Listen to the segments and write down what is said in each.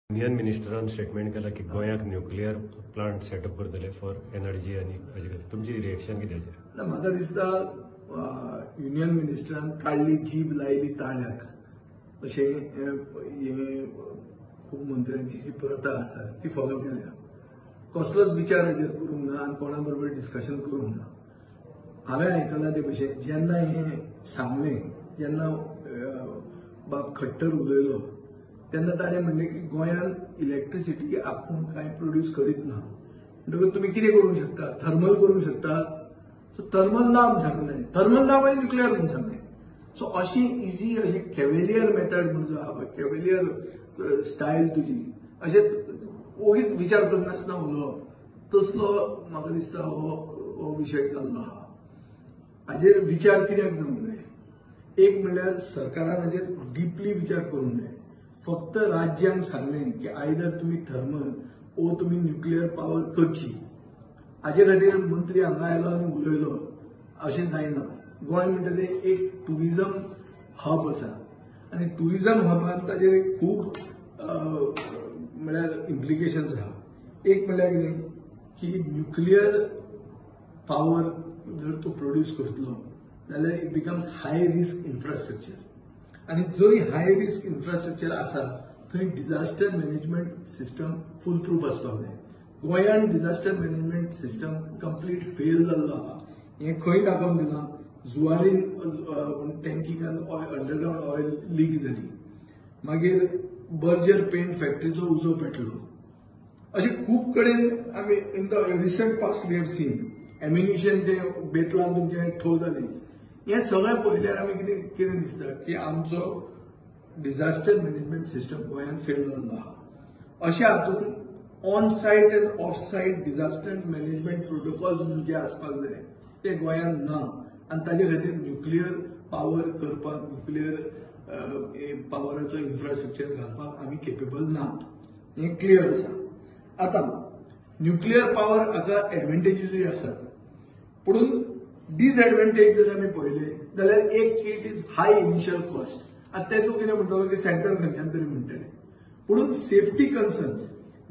Union मिनिस्टरान statement केला की गोंयाक न्यूक्लियर प्लांट सेटअप करतले फॉर एनर्जी आनी तुमची रिएक्शन कितें हाचेर? म्हाका दिसता युनियन मिनिस्टरान काडली जीब लायली ताळ्याक अशें हे खूब मंत्र्यांची जी प्रथा आसा ती फॉलो केल्या. कसलोच विचार हाचेर करूंक ना आनी कोणा बरोबर डिस्कशन करूंक ना. हांवें आयकलां ते भशेन जेन्ना हें सांगलें, जेन्ना बाब खट्टर उलयलो तेन्ना ताणें म्हणलें की गोंयांत इलेक्ट्रिसिटी आपूण कांय प्रोड्यूस करीत ना. म्हणटकूच तुमी कितें करूंक शकता? थर्मल करूंक शकता. सो थर्मल ना म्हूण सांगलें, थर्मल ना मागीर न्युक्लियर म्हणून सांगलें. सो अशी इजी अशें कॅवेलियर मेथड म्हणून जो आहा पळय, कॅवेलियर स्टायल तुजी अशें ओगीच विचार करनासतना उलोवप, तसलो म्हाका दिसता हो विशय जाल्लो आहा. हाजेर विचार कित्याक जावंक जाय? एक म्हणल्यार सरकारान हाजेर डीपली विचार करूंक जाय. फक्त राज्यांक सांगलें की आयदर तुमी थर्मल ओ तुमी न्युक्लियर पावर करची, हाजे खातीर मंत्री हांगा आयलो आनी उलयलो अशें जायना. गोंय म्हणटा तें एक टुरिजम हब आसा आनी टुरिजम हबान ताजेर खूब म्हळ्यार इम्प्लिकेशन्स आहा. एक म्हणल्यार कितें की न्युक्लियर पावर जर तूं प्रोड्यूस करतलो जाल्यार it becomes high risk infrastructure आनी जंय हाय रिस्क इन्फ्रास्ट्रक्चर आसा थंय डिझास्टर मॅनेजमेंट सिस्टम फूल प्रूफ आसपाक जाय. गोंयांत disaster management system complete fail जाल्लो आहा. हें खंय दाखोवन दिलां? जुवारीन टँकिंगान अंडरग्राउंड ऑयल लीक जाली, मागीर बर्जर पेंट फॅक्टरीचो उजो पेटलो. अशें खूब कडेन आमी in the recent past we have seen ammunition ते बेतलान तुमचे ठो जाले. हें सगळें पळयल्यार आमी कितें दिसता की आमचो डिझास्टर मॅनेजमेंट सिस्टम गोंयांत फेल जाल्लो आहा. अशा हातूंत on site and off site disaster management protocols जे आसपाक जाय ते गोंयांत ना आनी ताजे खातीर न्युक्लियर पावर करपाक, न्युक्लियर पावराचो इन्फ्रास्ट्रक्चर घालपाक आमी केपेबल नात. हें क्लियर आसा. आतां न्युक्लियर पावर हाका एडवांटेजीसूय आसात, पूण डिसएडवांटेज जर आमी पळयले जाल्यार एक की it is hi initial cost. आतां ते तूं कितें म्हणटलो की सेंटर खंयच्यान तरी म्हणटले, पूण सेफ्टी कन्सर्न्स,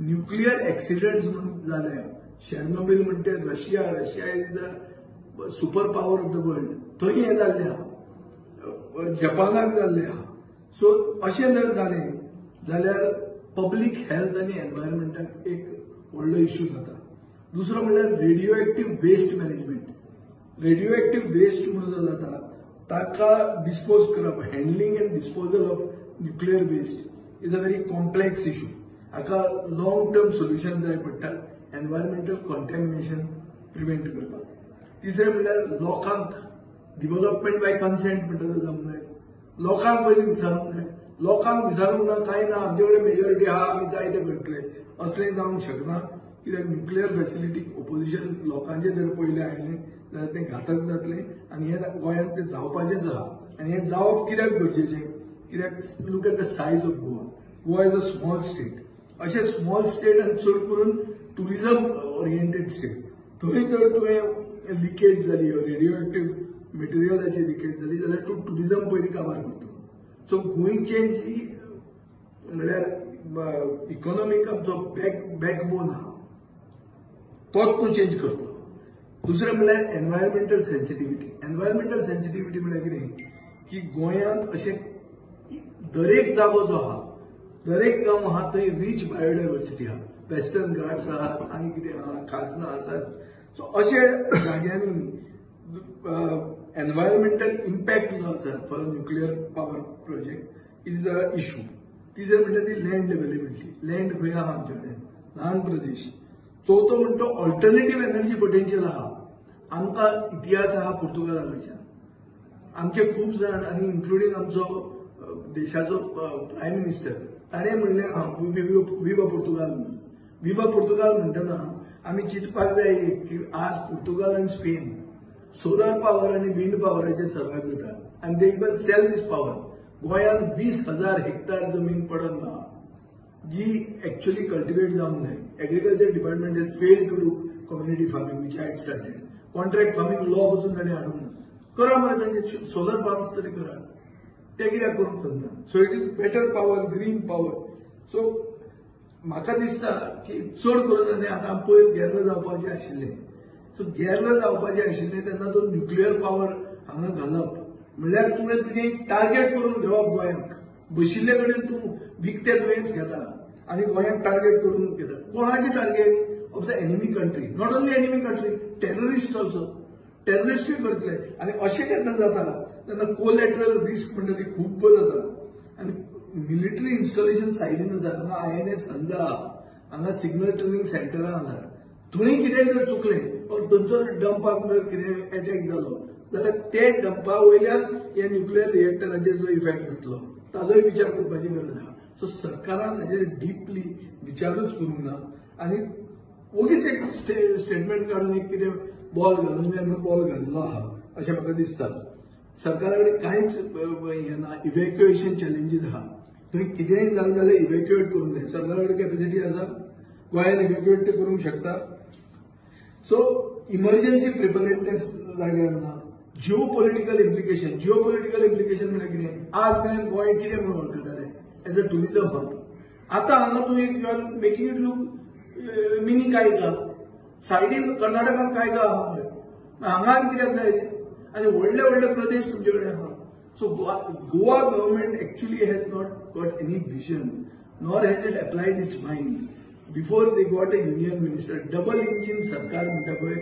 न्युक्लियर एक्सिडंट्स म्हणून जाल्या. शेर्नोबिल म्हणटे Russia is the super power of the world, थंय हें जाल्लें आहा, जपानाक जाल्लें आहा. सो अशें जर जालें जाल्यार पब्लीक हेल्थ आनी एनवायरमेंटाक एक व्हडलो इश्यू जाता. दुसरो म्हणल्यार radioactive waste management. Radioactive waste म्हणून जो जाता ताका डिस्पोज करप, handling and disposal of nuclear waste is a very complex issue. हाका लॉंग टर्म सोल्युशन जाय पडटात एनवायरमेंटल कॉन्टॅमिनेशन प्रिव्हेंट करपाक. तिसरें म्हणल्यार लोकांक डिव्हलपमेंट बाय कन्सेंट म्हणटा तो जावंक जाय. लोकांक पयलीं विचारूंक जाय. लोकांक विचारूंक ना कांय ना, आमचे कडेन मेजॉरिटी आहा आमी जाय ते करतले असलें जावंक शकना. कित्याक न्युक्लियर फॅसिलिटीक ओपोजिशन लोकांचे जर पयलें आयलें जाल्यार तें घातक जातलें आनी हें गोंयांत तें जावपाचेंच आहा. आनी हें जावप कित्याक गरजेचें? कित्याक look at the size of Goa. Goa is a small state. अशें स्मॉल स्टेट आनी चड करून टुरिजम ओरिएंटेड स्टेट. थंय जर तुवें लिकेज जाली, रेडिओ एक्टिव्ह मटेरियलाची लिकेज जाली जाल्यार तूं टुरिजम पयलीं काबार करतलो. सो गोंयचें जी म्हणल्यार इकॉनॉमीक आमचो बॅकबोन आहा तोच तूं चेंज करतलो. दुसरें म्हणल्यार एनवायरमेंटल सेन्सिटिव्हिटी. एनवायरमेंटल सेन्सिटिव्हिटी म्हणल्यार कितें की गोंयांत अशें दरेक जागो जो आहा, दरेक गांव आहा थंय रीच बायोडायवर्सिटी आहा. वेस्टर्न घाट्स आहात आनी कितें आहा, खाजनां आसात. सो अशे जाग्यांनी एनवायरमेंटल इम्पॅक्ट जो आसा for nuclear power project is a issue. तिसरें म्हणटा ती लँड अवेलेबिलिटी. लँड खंय आहा आमचे कडेन? ल्हान प्रदेश. चवथो म्हणटा ऑल्टरनेटिव्ह एनर्जी पोटेन्शियल आहा. आमकां इतिहास आहा पोर्तुगाला कडच्यान. आमचे खूब जाण आनी इन्क्लुडींग आमचो देशाचो प्रायम मिनिस्टर ताणें म्हणलें विवा पोर्तुगाल म्हणून. विवा पोर्तुगाल म्हणटना आमी चिंतपाक जाय की आज पोर्तुगाल आनी स्पेन सोलर पावर आनी विंड पावराचेर सर्वायव जाता आनी they even sell this power. गोंयांत 20,000 हेक्टर जमीन पडन आहा जी एक्चुअली कल्टिवेट जावंक जाय. Agriculture department has failed to do community farming which I had started. Contract farming law पासून ताणें हाडूंक ना. करा मरे तांचे सोलर फार्म्स तरी करा. ते कित्याक करूंक सोदना? So it is better power, green power. So म्हाका दिसता की चड करून आनी आतां पयर गेल्लो जावपाचें आशिल्लें सो गेल्लो जावपाचें आशिल्लें तेन्ना तो न्युक्लियर पावर हांगा घालप म्हणल्यार तुवें तुजें टार्गेट करून घेवप गोंयांक बशिल्ले कडेन तूं विकतें दुयेंस घेता आनी गोंयांक टार्गेट करून घेता कोणाचें target of the enemy country not only enemy country terrorist also टेररिस्टूय करतले आनी अशें केन्ना जाता तेन्ना कोलॅटरल रिस्क म्हणटा ती खूब जाता आनी मिलिटरी इन्स्टॉलेशन सायडीन आसा हांगा INS हंजा हांगा सिग्नल ट्रेनिंग सेंटरां आसा थंय कितेंय जर चुकलें और थंयचो डंपाक जर कितें अटॅक जालो जाल्यार ते डंपा वयल्यान हे न्युक्लियर रिएक्टराचेर जो इफेक्ट जातलो ताजोय विचार करपाची गरज आसा सो सरकारान हाजेर डीपली विचारूच करूंक ना आनी वगीच एक स्टेटमेंट काडून एक कितें बॉल घालूंक जाय म्हणून बॉल घाल्लो आहा अशें म्हाका दिसता सरकारा कडेन कांयच हें ना इव्हॅक्युएशन चॅलेंजीस आहा थंय कितेंय जालें जाल्यार इव्हॅक्युएट करूंक जाय सरकारा कडेन कॅपॅसिटी आसा गोंयान इव्हॅक्युएट ते करूंक शकता सो इमर्जन्सी प्रिपेरेडनेस जाग्यार ना जिओ पॉलिटिकल इम्प्लिकेशन म्हणजे कितें आज मेरेन गोंय कितें म्हणून वळखताले एज अ टुरिझम हब आतां हांगा तूं एक you are making it look mini Kaiga सायडीन कर्नाटकान कायगा आहा मरे हांगा आनी कित्याक जाय आनी व्हडले व्हडले प्रदेश तुमचे कडेन आहा so Goa government actually has not got any vision nor has it applied its mind before they got a union minister double engine सरकार म्हणटा पळय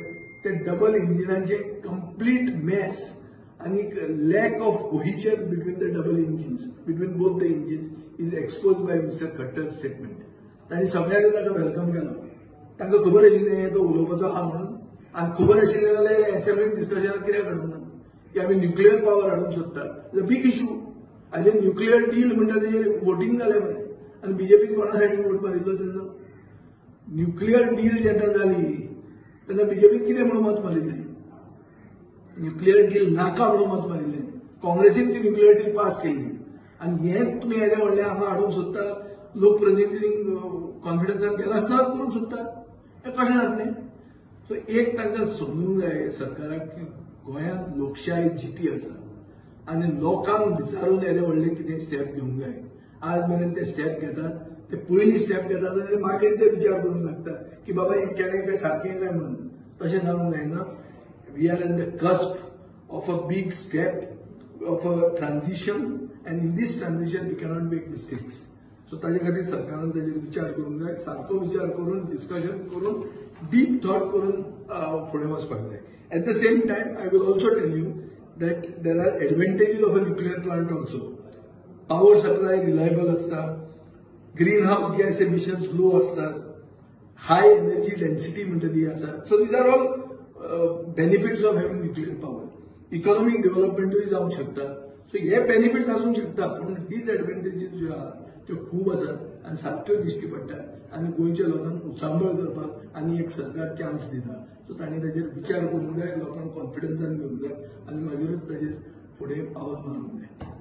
ते डबल इंजिनांचे कंप्लीट मॅस आणि lack of cohesion between the double engines between both the engines is expose by mister Khattar statement तांणी सगळ्यांनी ताका welcome केलो तांकां खबर आशिल्लें तो उलोवपाचो आहा म्हणून आनी खबर आशिल्लें जाल्यार असेंब्लीन डिस्कशनाक कित्याक हाडूंक ना की आमी न्युक्लियर पावर हाडूंक सोदता इट्स अ बीग इशू हाजेर न्युक्लियर डील म्हणटा तेजेर वोटींग जालें मरे आनी बीजेपीन कोणा सायडीन वोट मारिल्लो तेन्ना न्युक्लियर डील जेन्ना जाली तेन्ना बीजेपीन कितें म्हणून मत मारिल्लें न्युक्लियर डील नाका म्हणून मत मारिल्लें काँग्रेसीन ती न्युक्लियर डील पास केल्ली आनी हें तुमी येदें व्हडलें हांगा हाडूंक सोदता लोकप्रतिनिधींक कॉन्फिडन्सान गेनासतना करूंक सोदता हें कशें जातलें सो एक तांकां समजूंक जाय सरकाराक की गोंयांत लोकशाय जिती आसा आनी लोकांक विचारून येदें व्हडलें कितें स्टेप घेवंक जाय आज मेरेन ते स्टेप घेतात ते पयलीं स्टेप घेतात आनी मागीर ते विचार करूंक लागता की बाबा हें केलें काय सारकें काय म्हणून तशें जावंक जायना we are in the cusp of a big step of a transition and in this transition we cannot make mistakes so ताजे खातीर सरकारान ताजेर विचार करूंक जाय सारको विचार करून डिस्कशन करून डीप थॉट करून फुडें वचपाक जाय at the same time I will also tell you that there are advantages of a nuclear plant also power supply reliable आसता green house gas emissions low असतात हाय एनर्जी डेन्सिटी म्हणटा ती आसा so these are all benefits of having nuclear power economic डेव्हलपमेंटूय जावंक शकता so हे benefits आसूंक शकता पूण डिसएडवांटेजीस ज्यो आहा त्यो खूब आसात आनी सारक्यो दिश्टी पडटात आनी गोंयच्या लोकांक उचांबळ करपाक आनी एक सरकार चान्स दिता सो तांणी ताजेर विचार करूंक जाय लोकांक कॉन्फिडन्सान घेवंक जाय आनी मागीरूच ताजेर फुडें पावल मारूंक जाय